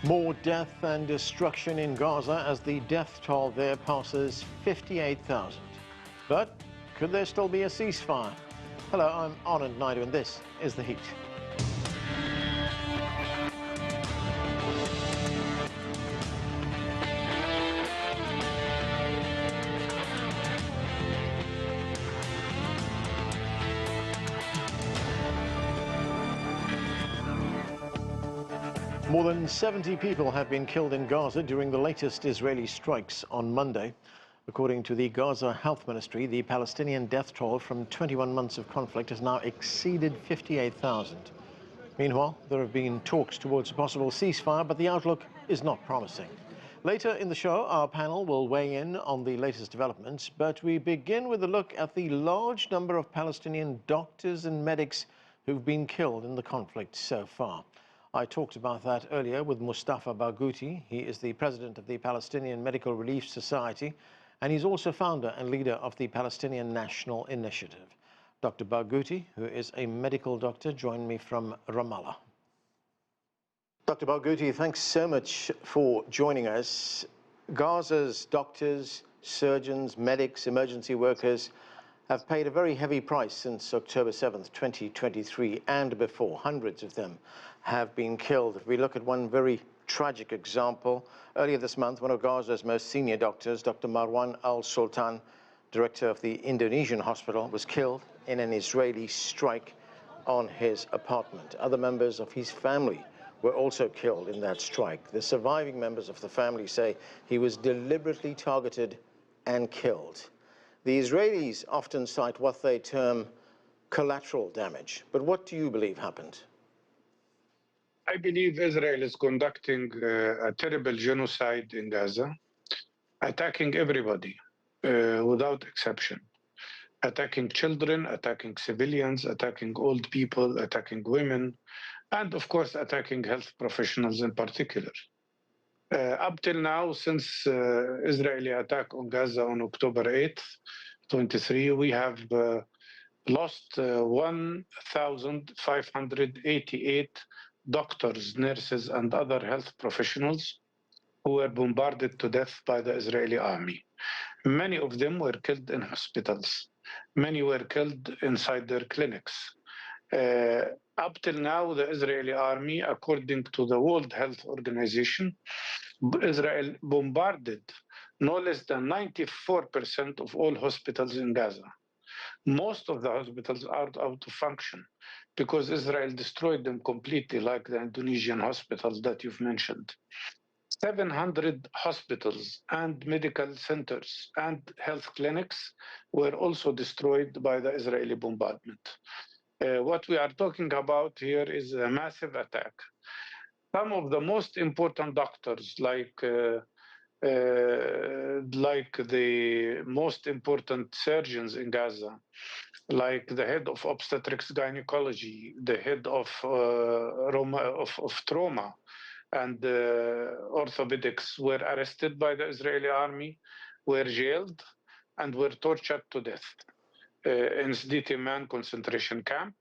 More death and destruction in Gaza as the death toll there passes 58,000. But could there still be a ceasefire? Hello, I'm Anand Naidu and this is The Heat. More than 70 people have been killed in Gaza during the latest Israeli strikes on Monday. According to the Gaza Health Ministry, the Palestinian death toll from 21 months of conflict has now exceeded 58,000. Meanwhile, there have been talks towards a possible ceasefire, but the outlook is not promising. Later in the show, our panel will weigh in on the latest developments, but we begin with a look at the large number of Palestinian doctors and medics who've been killed in the conflict so far. I talked about that earlier with Mustafa Bouti. He is the president of the Palestinian Medical Relief Society, and he's also founder and leader of the Palestinian National Initiative. Dr. Barghouti, who is a medical doctor, joined me from Ramallah. Dr. Barghouti, thanks so much for joining us. Gaza's doctors, surgeons, medics, emergency workers have paid a very heavy price since October 7th, 2023, and before. Hundreds of them have been killed. If we look at one very tragic example, earlier this month, one of Gaza's most senior doctors, Dr. Marwan al-Sultan, director of the Indonesian hospital, was killed in an Israeli strike on his apartment. Other members of his family were also killed in that strike. The surviving members of the family say he was deliberately targeted and killed. The Israelis often cite what they term collateral damage. But what do you believe happened? I believe Israel is conducting a terrible genocide in Gaza, attacking everybody without exception. Attacking children, attacking civilians, attacking old people, attacking women, and of course attacking health professionals in particular. Up till now, since Israeli attack on Gaza on October 8th, 23, we have lost 1,588 doctors, nurses, and other health professionals who were bombarded to death by the Israeli army. Many of them were killed in hospitals. Many were killed inside their clinics. Up till now, the Israeli army, according to the World Health Organization, Israel bombarded no less than 94% of all hospitals in Gaza. Most of the hospitals are out of function because Israel destroyed them completely, like the Indonesian hospitals that you've mentioned. 700 hospitals and medical centers and health clinics were also destroyed by the Israeli bombardment. What we are talking about here is a massive attack. Some of the most important doctors, like the most important surgeons in Gaza, like the head of obstetrics gynecology, the head of trauma and orthopedics, were arrested by the Israeli army, were jailed, and were tortured to death in Sditi Man concentration camp,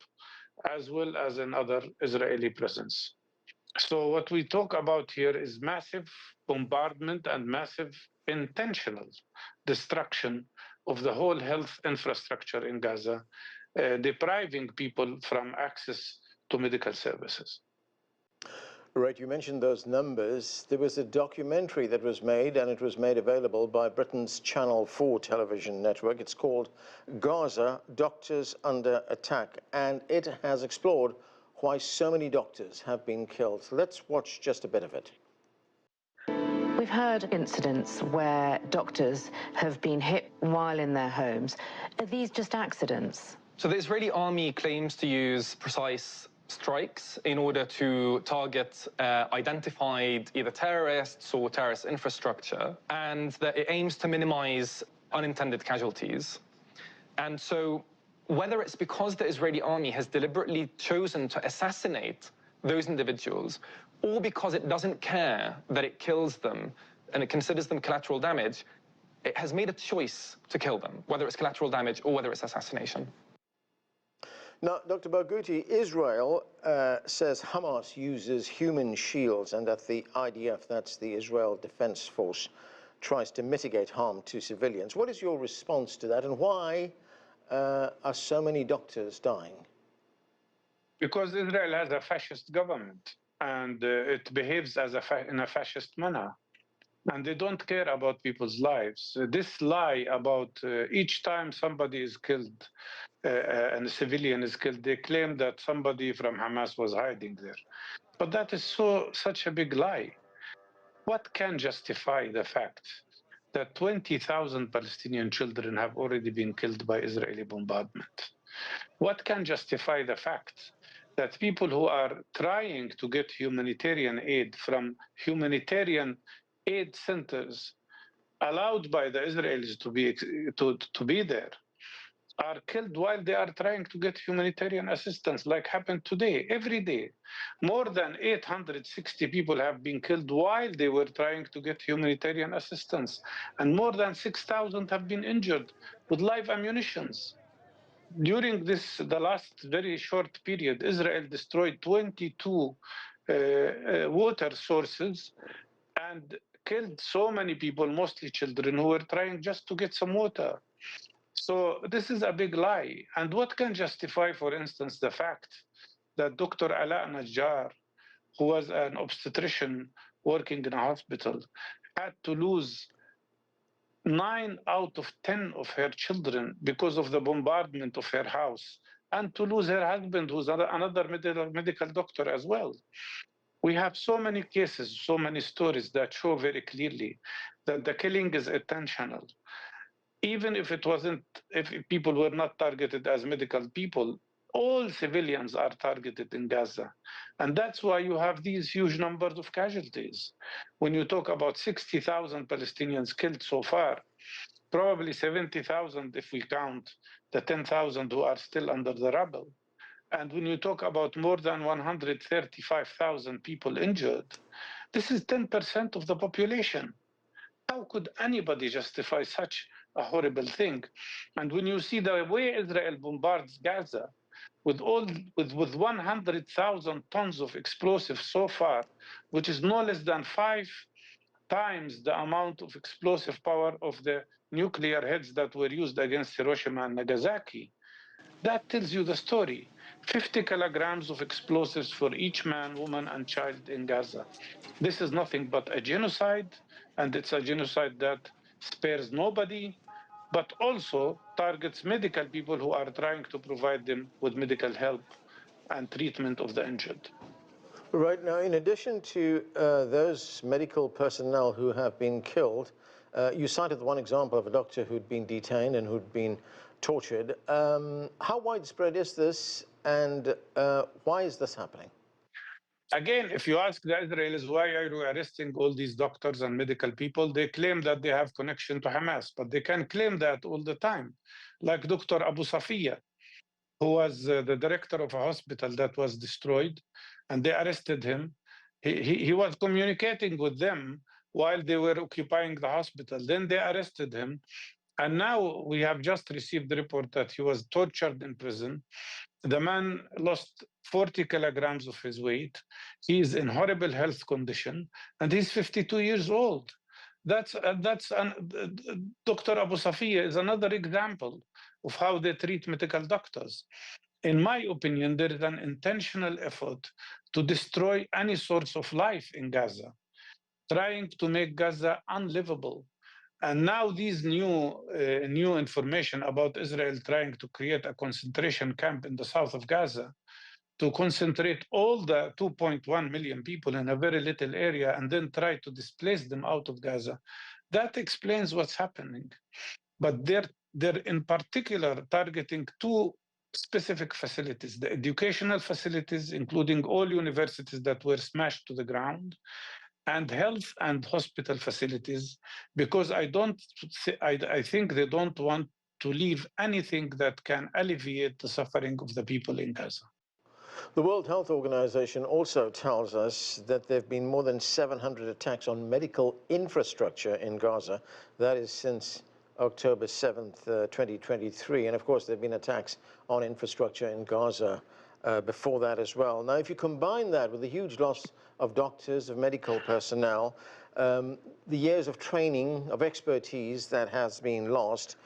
as well as in other Israeli prisons. So what we talk about here is massive bombardment and massive intentional destruction of the whole health infrastructure in Gaza, depriving people from access to medical services. Right, you mentioned those numbers. There was a documentary that was made, and it was made available by Britain's Channel 4 television network. It's called Gaza, Doctors Under Attack, and it has explored why so many doctors have been killed. So let's watch just a bit of it. We've heard incidents where doctors have been hit while in their homes. Are these just accidents? So the Israeli army claims to use precise strikes in order to target identified either terrorists or terrorist infrastructure, and that it aims to minimize unintended casualties. And so whether it's because the Israeli army has deliberately chosen to assassinate those individuals, or because it doesn't care that it kills them and it considers them collateral damage, it has made a choice to kill them, whether it's collateral damage or whether it's assassination. Now, Dr. Barghouti, Israel says Hamas uses human shields and that the IDF, that's the Israel Defense Force, tries to mitigate harm to civilians. What is your response to that, and why are so many doctors dying? Because Israel has a fascist government, and it behaves as in a fascist manner. And they don't care about people's lives. This lie about each time somebody is killed and a civilian is killed, they claim that somebody from Hamas was hiding there. But that is such a big lie. What can justify the fact that 20,000 Palestinian children have already been killed by Israeli bombardment? What can justify the fact that people who are trying to get humanitarian aid from humanitarian aid centers allowed by the Israelis to be there are killed while they are trying to get humanitarian assistance, like happened today, every day? More than 860 people have been killed while they were trying to get humanitarian assistance, and more than 6,000 have been injured with live ammunitions. During the last very short period, Israel destroyed 22 water sources and killed so many people, mostly children, who were trying just to get some water. So this is a big lie. And what can justify, for instance, the fact that Dr. Ala Najjar, who was an obstetrician working in a hospital, had to lose 9 out of 10 of her children because of the bombardment of her house, and to lose her husband, who's another medical doctor as well? We have so many cases, so many stories that show very clearly that the killing is intentional. Even if it wasn't, if people were not targeted as medical people, all civilians are targeted in Gaza. And that's why you have these huge numbers of casualties. When you talk about 60,000 Palestinians killed so far, probably 70,000 if we count the 10,000 who are still under the rubble. And when you talk about more than 135,000 people injured, this is 10% of the population. How could anybody justify such a horrible thing? And when you see the way Israel bombards Gaza with 100,000 tons of explosives so far, which is no less than 5 times the amount of explosive power of the nuclear heads that were used against Hiroshima and Nagasaki, that tells you the story. 50 kilograms of explosives for each man, woman, and child in Gaza. This is nothing but a genocide, and it's a genocide that spares nobody, but also targets medical people who are trying to provide them with medical help and treatment of the injured. Right now, in addition to those medical personnel who have been killed, you cited one example of a doctor who'd been detained and who'd been tortured. How widespread is this, and why is this happening? Again, if you ask the Israelis, why are you arresting all these doctors and medical people, they claim that they have connection to Hamas, but they can claim that all the time. Like Dr. Abu Safiya, who was the director of a hospital that was destroyed, and they arrested him. He was communicating with them while they were occupying the hospital. Then they arrested him. And now we have just received the report that he was tortured in prison. The man lost 40 kilograms of his weight. He is in horrible health condition, and he's 52 years old. Dr. Abu Safiya is another example of how they treat medical doctors. In my opinion, there is an intentional effort to destroy any source of life in Gaza, trying to make Gaza unlivable. And now these new information about Israel trying to create a concentration camp in the south of Gaza to concentrate all the 2.1 million people in a very little area and then try to displace them out of Gaza, that explains what's happening. But they're in particular targeting two specific facilities: the educational facilities, including all universities that were smashed to the ground, and health and hospital facilities, because I think they don't want to leave anything that can alleviate the suffering of the people in Gaza. The World Health Organization also tells us that there have been more than 700 attacks on medical infrastructure in Gaza. That is since October 7th, 2023. And of course, there have been attacks on infrastructure in Gaza before that as well. Now, if you combine that with the huge loss of doctors, of medical personnel, the years of training, of expertise that has been lost,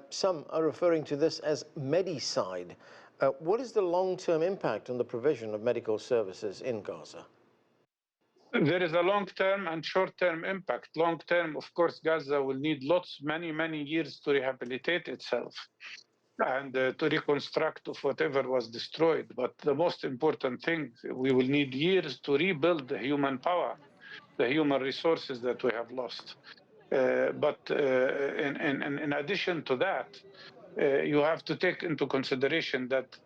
some are referring to this as medicide. What is the long-term impact on the provision of medical services in Gaza? There is a long-term and short-term impact. Long-term, of course, Gaza will need many years to rehabilitate itself and to reconstruct of whatever was destroyed. But the most important thing, we will need years to rebuild the human power, the human resources that we have lost. But in addition to that, you have to take into consideration that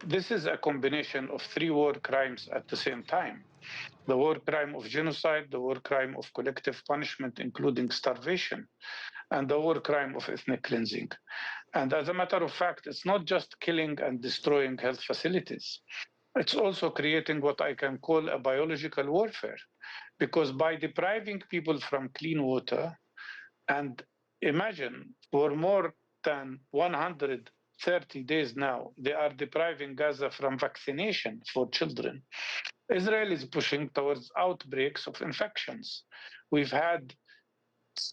this is a combination of 3 war crimes at the same time. The war crime of genocide, the war crime of collective punishment, including starvation, and the war crime of ethnic cleansing. And as a matter of fact, it's not just killing and destroying health facilities. It's also creating what I can call a biological warfare, because by depriving people from clean water, and imagine for more than 130 days now, they are depriving Gaza from vaccination for children. Israel is pushing towards outbreaks of infections. We've had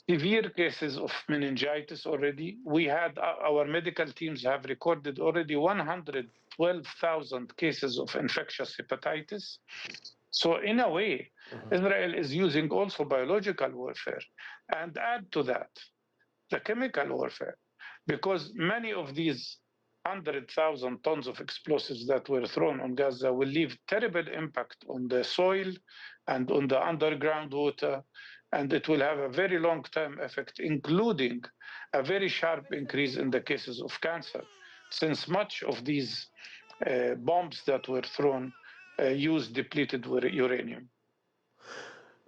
severe cases of meningitis already. We had our medical teams have recorded already 112,000 cases of infectious hepatitis. So in a way, Israel is using also biological warfare. And add to that, the chemical warfare, because many of these 100,000 tons of explosives that were thrown on Gaza will leave terrible impact on the soil and on the underground water, and it will have a very long-term effect, including a very sharp increase in the cases of cancer, since much of these bombs that were thrown used depleted uranium.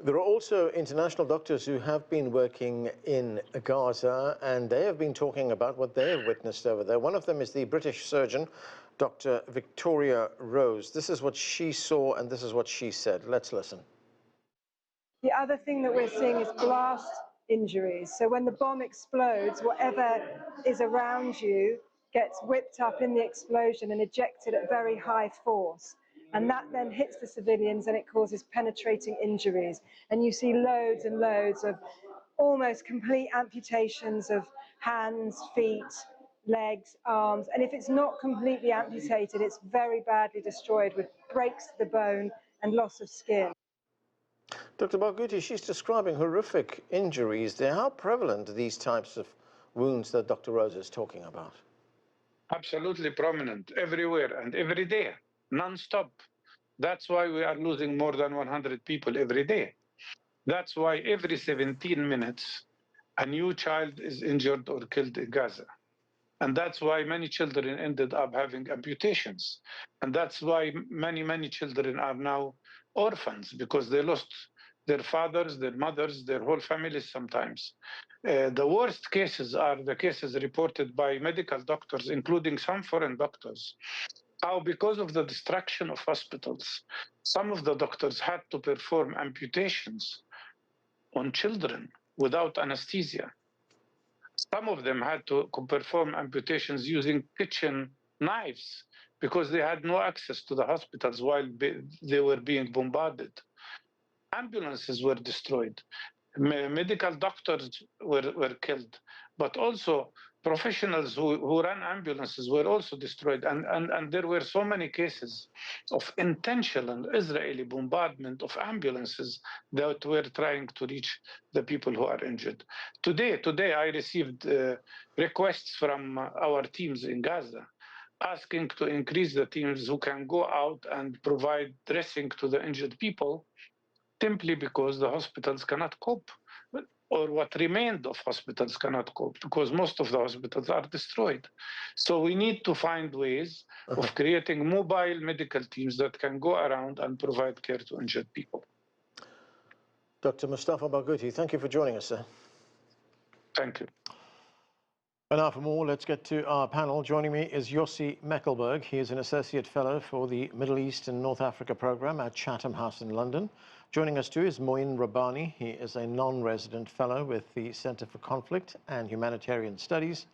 There are also international doctors who have been working in Gaza, and they have been talking about what they have witnessed over there. One of them is the British surgeon, Dr. Victoria Rose. This is what she saw, and this is what she said. Let's listen. The other thing that we're seeing is blast injuries. So when the bomb explodes, whatever is around you gets whipped up in the explosion and ejected at very high force. And that then hits the civilians and it causes penetrating injuries. And you see loads and loads of almost complete amputations of hands, feet, legs, arms. And if it's not completely amputated, it's very badly destroyed with breaks to the bone and loss of skin. Dr. Barghouti, she's describing horrific injuries there. How prevalent are these types of wounds that Dr. Rose is talking about? Absolutely prominent everywhere and every day, non-stop. That's why we are losing more than 100 people every day. That's why every 17 minutes, a new child is injured or killed in Gaza. And that's why many children ended up having amputations. And that's why many children are now orphans, because they lost their fathers, their mothers, their whole families sometimes. The worst cases are the cases reported by medical doctors, including some foreign doctors. How, because of the destruction of hospitals, some of the doctors had to perform amputations on children without anesthesia. Some of them had to perform amputations using kitchen knives because they had no access to the hospitals while they were being bombarded. Ambulances were destroyed. Medical doctors were killed, but also professionals who ran ambulances were also destroyed. And there were so many cases of intentional Israeli bombardment of ambulances that were trying to reach the people who are injured. Today I received requests from our teams in Gaza asking to increase the teams who can go out and provide dressing to the injured people, simply because the hospitals cannot cope, or what remained of hospitals cannot cope, because most of the hospitals are destroyed. So we need to find ways of creating mobile medical teams that can go around and provide care to injured people. Dr. Mustafa Bouti, thank you for joining us, sir. Thank you. And now for more, let's get to our panel. Joining me is Yossi Mekelberg. He is an Associate Fellow for the Middle East and North Africa Programme at Chatham House in London. Joining us too is Mouin Rabbani. He is a non-resident Fellow with the Centre for Conflict and Humanitarian Studies.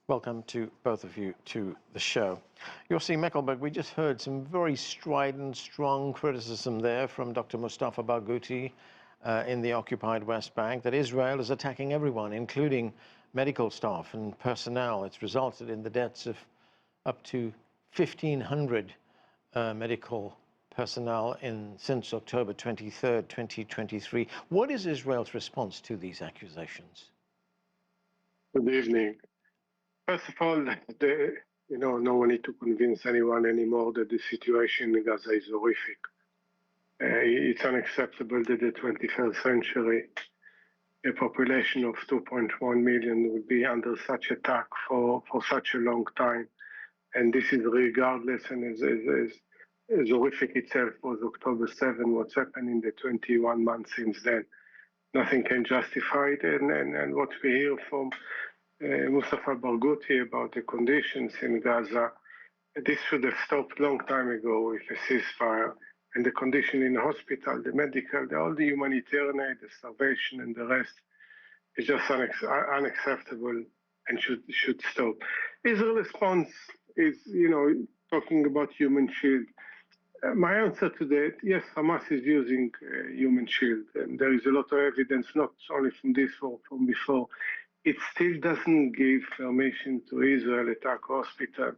Welcome to both of you to the show. Yossi Mekelberg, we just heard some very strident, strong criticism there from Dr. Mustafa Bouti in the occupied West Bank that Israel is attacking everyone, including medical staff and personnel. It's resulted in the deaths of up to 1,500 medical personnel since October 23rd, 2023. What is Israel's response to these accusations? Good evening. First of all, no one need to convince anyone anymore that the situation in Gaza is horrific. It's unacceptable that the 21st century, a population of 2.1 million would be under such attack for such a long time. And this is regardless, and as horrific itself was October 7, what's happened in the 21 months since then. Nothing can justify it. And what we hear from Mustafa Bouti about the conditions in Gaza, this should have stopped long time ago with a ceasefire. And the condition in the hospital, the medical, all the humanitarian aid, the starvation and the rest is just unacceptable and should stop. Israel's response is, talking about human shield. My answer to that, yes, Hamas is using human shield, and there is a lot of evidence, not only from this or from before. It still doesn't give permission to Israel to attack hospital.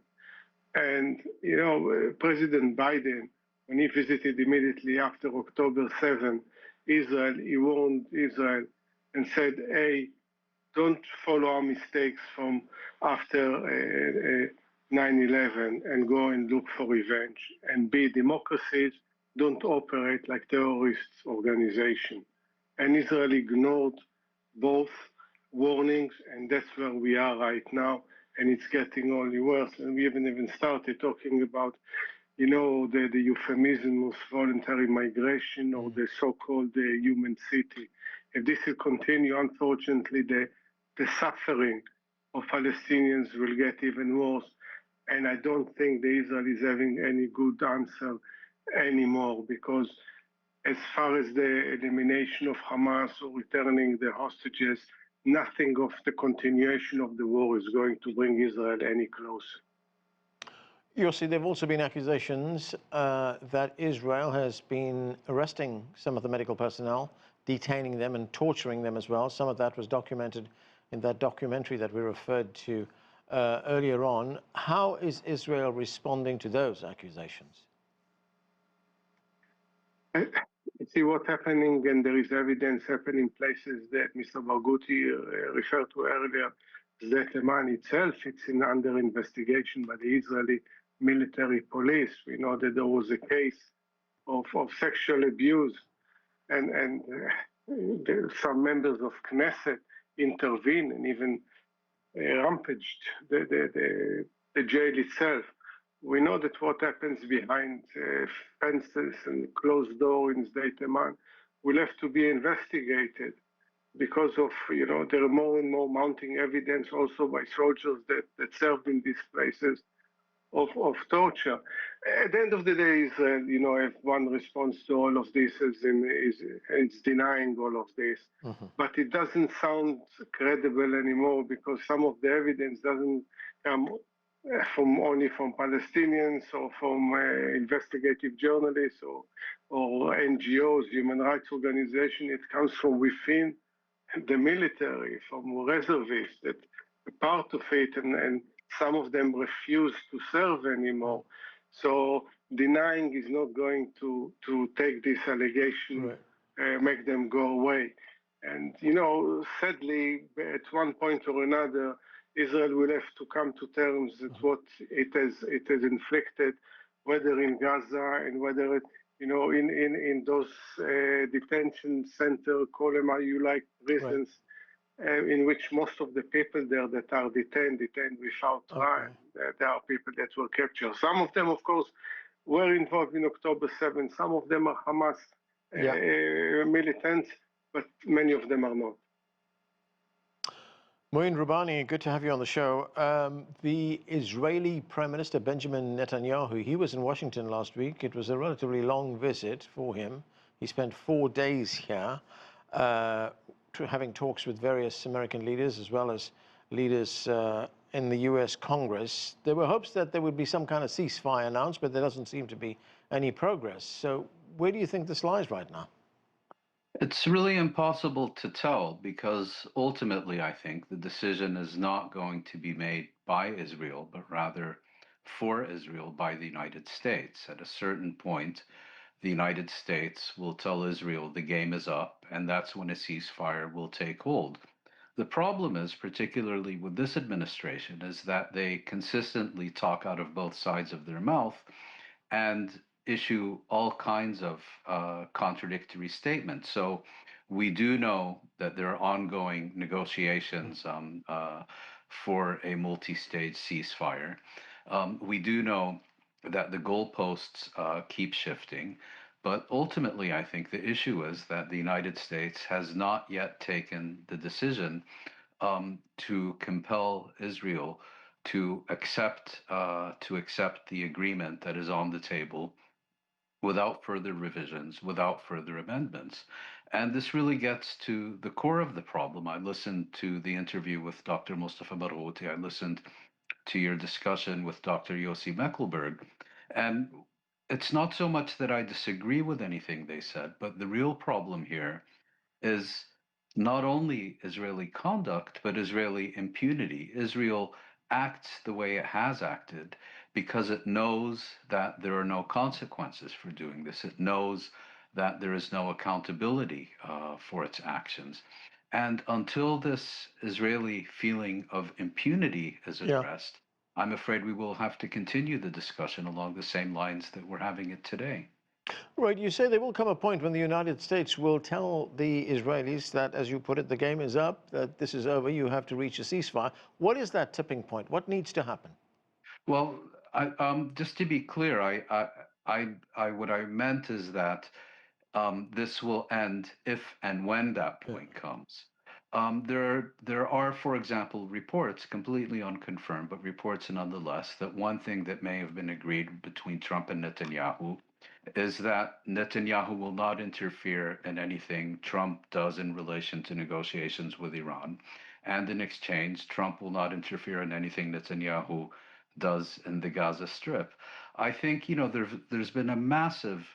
And, President Biden, when he visited immediately after October 7, Israel, he warned Israel and said, hey, don't follow our mistakes from after 9/11 and go and look for revenge. And be democracies, don't operate like terrorist organization. And Israel ignored both warnings, and that's where we are right now. And it's getting only worse. And we haven't even started talking about the euphemism of voluntary migration or the so-called human city. If this will continue, unfortunately, the suffering of Palestinians will get even worse. And I don't think the Israel is having any good answer anymore, because as far as the elimination of Hamas or returning the hostages, nothing of the continuation of the war is going to bring Israel any closer. Yossi, there have also been accusations that Israel has been arresting some of the medical personnel, detaining them and torturing them as well. Some of that was documented in that documentary that we referred to earlier on. How is Israel responding to those accusations? See what's happening, and there is evidence happening in places that Mr. Barghouti referred to earlier. That the man itself, it's under investigation by the Israeli military police. We know that there was a case of sexual abuse, and some members of Knesset intervened and even rampaged the jail itself. We know that what happens behind fences and closed doors in Sde Teman will have to be investigated, because of, there are more and more mounting evidence also by soldiers that served in these places of torture. At the end of the day, Israel, have one response to all of this is denying all of this. Mm-hmm. But it doesn't sound credible anymore, because some of the evidence doesn't come only from Palestinians or from investigative journalists or NGOs, human rights organizations. It comes from within the military, from reservists, that a part of it, and some of them refuse to serve anymore. So denying is not going to take this allegation, right, make them go away. And, sadly, at one point or another, Israel will have to come to terms with what it has inflicted, whether in Gaza and whether in those detention center, call them how you like, prisons, right, in which most of the people there that are detained without trial. There are people that were captured. Some of them, of course, were involved in October 7. Some of them are Hamas militants, but many of them are not. Mouin, Rabbani, good to have you on the show. The Israeli Prime Minister Benjamin Netanyahu, he was in Washington last week. It was a relatively long visit for him. He spent 4 days here, having talks with various American leaders as well as leaders in the US Congress. There were hopes that there would be some kind of ceasefire announced, but there doesn't seem to be any progress. So where do you think this lies right now? It's really impossible to tell because ultimately, I think the decision is not going to be made by Israel, but rather for Israel by the United States. At a certain point, the United States will tell Israel the game is up, and that's when a ceasefire will take hold. The problem is, particularly with this administration, is that they consistently talk out of both sides of their mouth and issue all kinds of contradictory statements. So we do know that there are ongoing negotiations for a multi-stage ceasefire. We do know that the goalposts keep shifting. But ultimately, I think the issue is that the United States has not yet taken the decision to compel Israel to accept the agreement that is on the table without further revisions, without further amendments. And this really gets to the core of the problem. I listened to the interview with Dr. Mustafa Bouti. I listened to your discussion with Dr. Yossi Mekelberg. And it's not so much that I disagree with anything they said, but the real problem here is not only Israeli conduct, but Israeli impunity. Israel acts the way it has acted because it knows that there are no consequences for doing this. It knows that there is no accountability for its actions. And until this Israeli feeling of impunity is addressed, I'm afraid we will have to continue the discussion along the same lines that we're having it today. Right, you say there will come a point when the United States will tell the Israelis that, as you put it, the game is up, that this is over, you have to reach a ceasefire. What is that tipping point? What needs to happen? Well, just to be clear, what I meant is that this will end if and when that point comes. There are, for example, reports, completely unconfirmed, but reports nonetheless, that one thing that may have been agreed between Trump and Netanyahu is that Netanyahu will not interfere in anything Trump does in relation to negotiations with Iran. And in exchange, Trump will not interfere in anything Netanyahu does in the Gaza Strip. I think, there's been a massive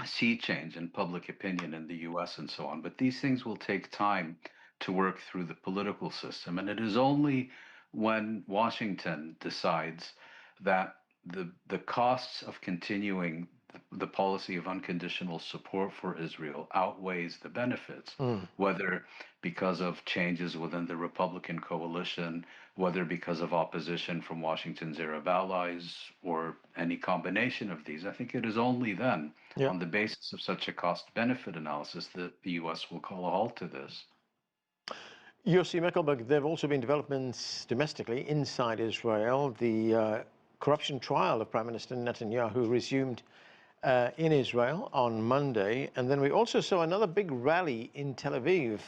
sea change in public opinion in the US and so on, but these things will take time to work through the political system. And it is only when Washington decides that the costs of continuing the policy of unconditional support for Israel outweighs the benefits, whether because of changes within the Republican coalition, whether because of opposition from Washington's Arab allies, or any combination of these. I think it is only then, on the basis of such a cost-benefit analysis, that the U.S. will call a halt to this. Yossi Mekelberg, there have also been developments domestically inside Israel. The corruption trial of Prime Minister Netanyahu resumed in Israel on Monday. And then we also saw another big rally in Tel Aviv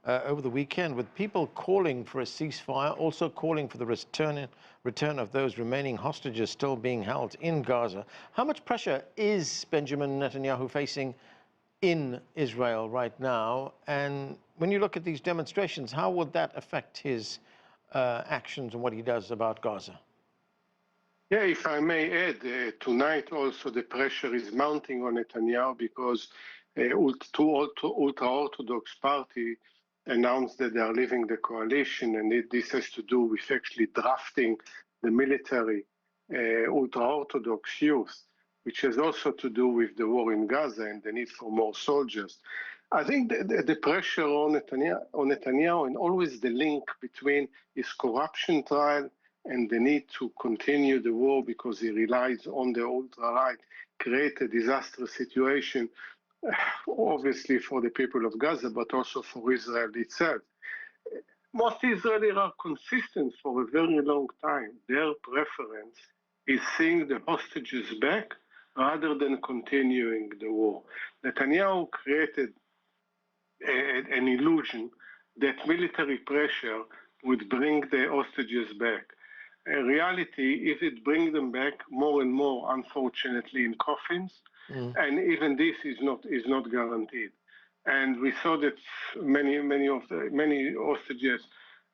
over the weekend with people calling for a ceasefire, also calling for the return of those remaining hostages still being held in Gaza. How much pressure is Benjamin Netanyahu facing in Israel right now? And when you look at these demonstrations, how would that affect his actions and what he does about Gaza? Yeah, if I may add, tonight also the pressure is mounting on Netanyahu because two ultra-Orthodox party announced that they are leaving the coalition, and this has to do with actually drafting the military ultra-Orthodox youth, which has also to do with the war in Gaza and the need for more soldiers. I think the pressure on Netanyahu and always the link between his corruption trial and the need to continue the war because he relies on the ultra-right, create a disastrous situation, obviously for the people of Gaza, but also for Israel itself. Most Israelis are consistent for a very long time. Their preference is seeing the hostages back rather than continuing the war. Netanyahu created an illusion that military pressure would bring the hostages back. In reality, if it brings them back more and more, unfortunately, in coffins, and even this is not guaranteed. And we saw that many hostages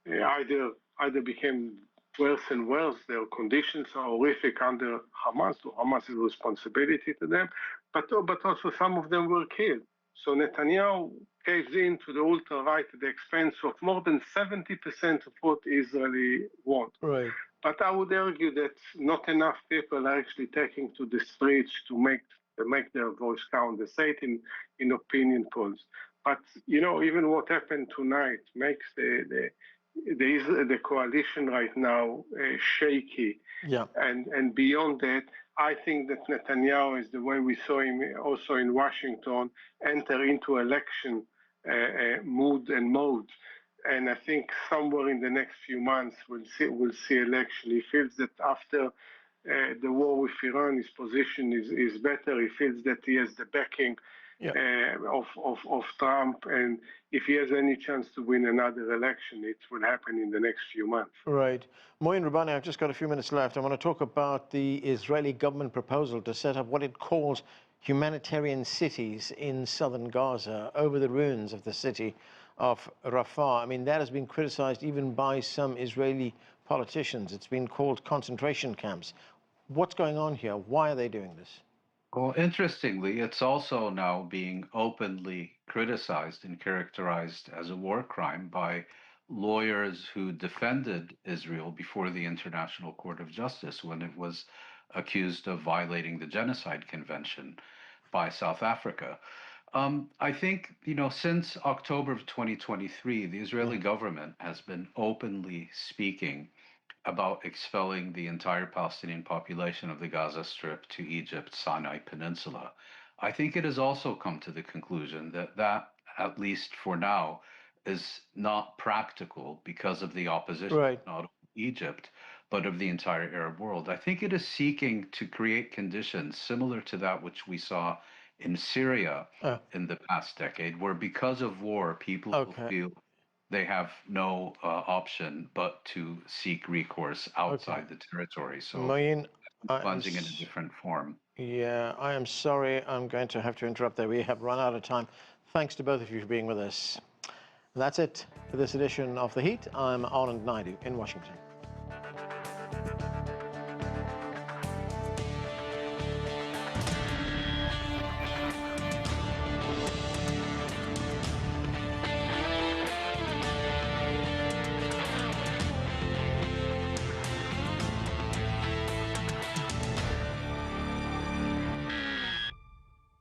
either became worse and worse. Their conditions are horrific under Hamas. So Hamas is responsibility to them, but also some of them were killed. So Netanyahu caves in to the ultra-right at the expense of more than 70% of what Israeli want. Right. But I would argue that not enough people are actually taking to the streets to make their voice count. They say it in opinion polls. But even what happened tonight makes the coalition right now shaky. Yeah. And beyond that, I think that Netanyahu is the way we saw him also in Washington enter into election mood and mode. And I think somewhere in the next few months we'll see election. He feels that after the war with Iran, his position is better. He feels that he has the backing of Trump, and if he has any chance to win another election, it will happen in the next few months. Right. Mouin, Rabbani, I've just got a few minutes left. I want to talk about the Israeli government proposal to set up what it calls humanitarian cities in southern Gaza over the ruins of the city of Rafah. I mean, that has been criticized even by some Israeli politicians. It's been called concentration camps. What's going on here? Why are they doing this? Well, interestingly, it's also now being openly criticized and characterized as a war crime by lawyers who defended Israel before the International Court of Justice when it was accused of violating the Genocide Convention by South Africa. I think, since October of 2023, the Israeli government has been openly speaking about expelling the entire Palestinian population of the Gaza Strip to Egypt's Sinai Peninsula. I think it has also come to the conclusion that, at least for now, is not practical because of the opposition, not of Egypt, but of the entire Arab world. I think it is seeking to create conditions similar to that which we saw in Syria in the past decade, where because of war, people will feel they have no option but to seek recourse outside the territory. So Mouin, plunging in a different form. Yeah, I am sorry. I'm going to have to interrupt there. We have run out of time. Thanks to both of you for being with us. That's it for this edition of The Heat. I'm Anand Naidu in Washington.